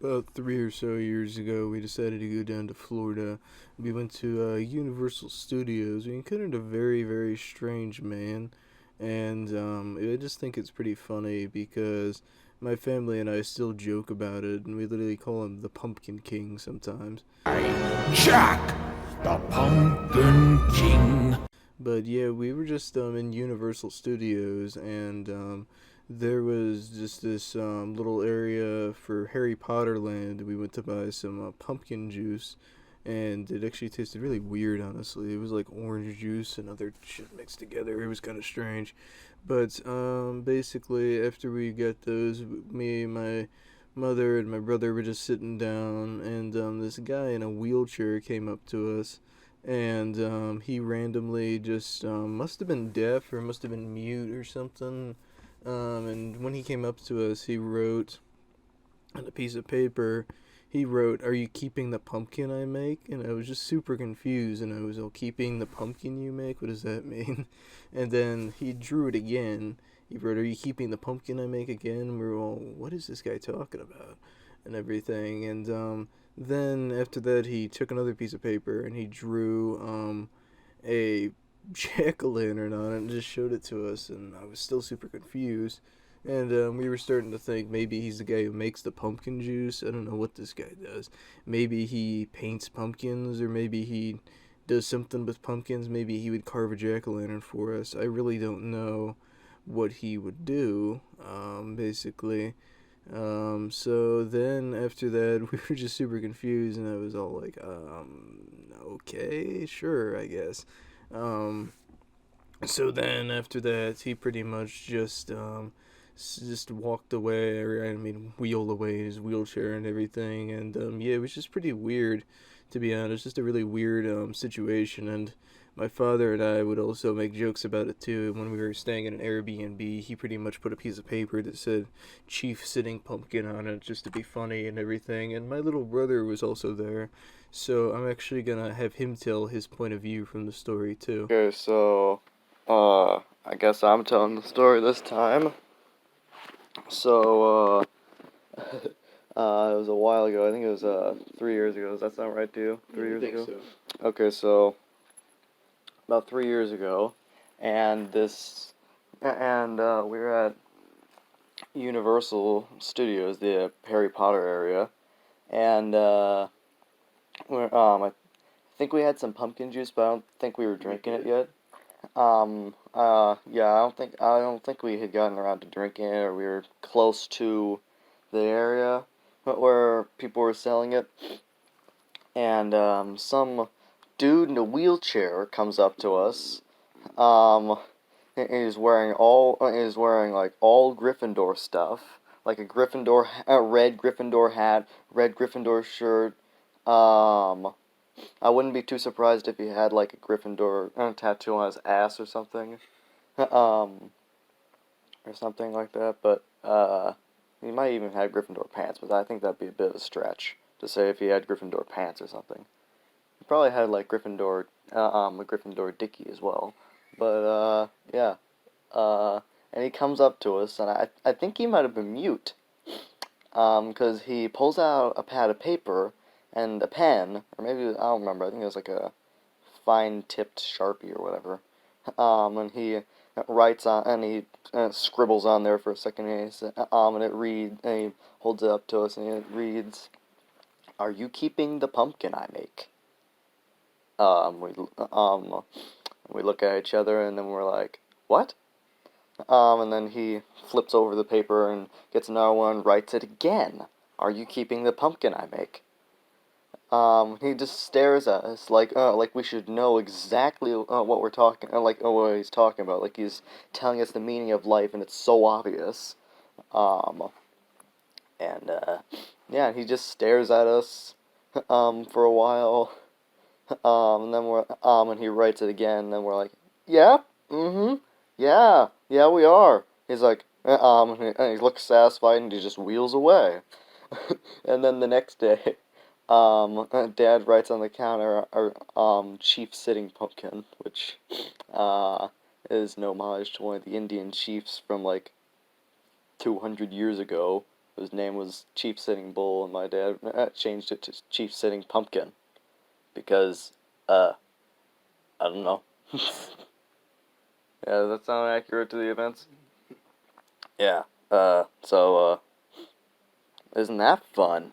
About 3 or so years ago, we decided to go down to Florida. We went to Universal Studios. We encountered a very, very strange man, and I just think it's pretty funny because my family and I still joke about it, and we literally call him the Pumpkin King sometimes. Jack, the Pumpkin King. But yeah, we were just in Universal Studios, and there was just this little area for Harry Potter Land. We went to buy some pumpkin juice, and it actually tasted really weird. Honestly, it was like orange juice and other shit mixed together. It was kind of strange, but basically after we got those, me, my mother, and my brother were just sitting down, and this guy in a wheelchair came up to us, and he randomly just must have been deaf or must have been mute or something. And when he came up to us, he wrote on a piece of paper. He wrote, "Are you keeping the pumpkin I make?" And I was just super confused, and I was all, "Keeping the pumpkin you make? What does that mean?" And then he drew it again. He wrote, "Are you keeping the pumpkin I make again?" And we were all, "What is this guy talking about?" And everything. And then after that, he took another piece of paper and he drew a jack-o'-lantern on it and just showed it to us. And I was still super confused. And we were starting to think maybe he's the guy who makes the pumpkin juice. I don't know what this guy does. Maybe he paints pumpkins, or maybe he does something with pumpkins. Maybe he would carve a jack-o'-lantern for us. I really don't know what he would do, basically. So then after that, we were just super confused, and I was all like, okay, sure, I guess. Um, so then after that, he pretty much just walked away, or I mean, wheeled away in his wheelchair and everything, and yeah, it was just pretty weird, to be honest. Just a really weird situation, and my father and I would also make jokes about it too. When we were staying in an Airbnb, he pretty much put a piece of paper that said "Chief Sitting Pumpkin" on it just to be funny and everything. And my little brother was also there, so I'm actually gonna have him tell his point of view from the story too. Okay, so, I guess I'm telling the story this time. So, it was a while ago. I think it was, 3 years ago. Does that sound right to you? 3 years ago? So. Okay, so, about 3 years ago, and we were at Universal Studios, the Harry Potter area, and, I think we had some pumpkin juice, but I don't think we were drinking it yet. Yeah, I don't think we had gotten around to drinking it, or we were close to the area where people were selling it. And, some dude in a wheelchair comes up to us. Um, he's wearing like all Gryffindor stuff, like a red Gryffindor hat, red Gryffindor shirt. I wouldn't be too surprised if he had like a Gryffindor tattoo on his ass or something, um, or something like that. But he might even have Gryffindor pants, but I think that'd be a bit of a stretch to say if he had Gryffindor pants or something. He probably had like a Gryffindor dickie as well. But yeah, and he comes up to us, and I think he might have been mute, 'cause he pulls out a pad of paper and a pen, or maybe, I don't remember, I think it was like a fine-tipped Sharpie or whatever, and he writes on, and he scribbles on there for a second, and he holds it up to us, and it reads, "Are you keeping the pumpkin I make?" Um, we, um, we look at each other, and then we're like, "What?" And then he flips over the paper and gets another one, writes it again. "Are you keeping the pumpkin I make?" He just stares at us like we should know exactly what we're talking, what he's talking about. Like he's telling us the meaning of life, and it's so obvious. Um, and yeah, he just stares at us, for a while. And he writes it again, and then we're like, "Yeah, mm-hmm, yeah, we are." He's like, and he looks satisfied, and he just wheels away. And then the next day, Dad writes on the counter, Chief Sitting Pumpkin, which, is an homage to one of the Indian chiefs from, like, 200 years ago. whose name was Chief Sitting Bull, and my dad changed it to Chief Sitting Pumpkin because, I don't know. Yeah, does that sound accurate to the events? Yeah. So, isn't that fun?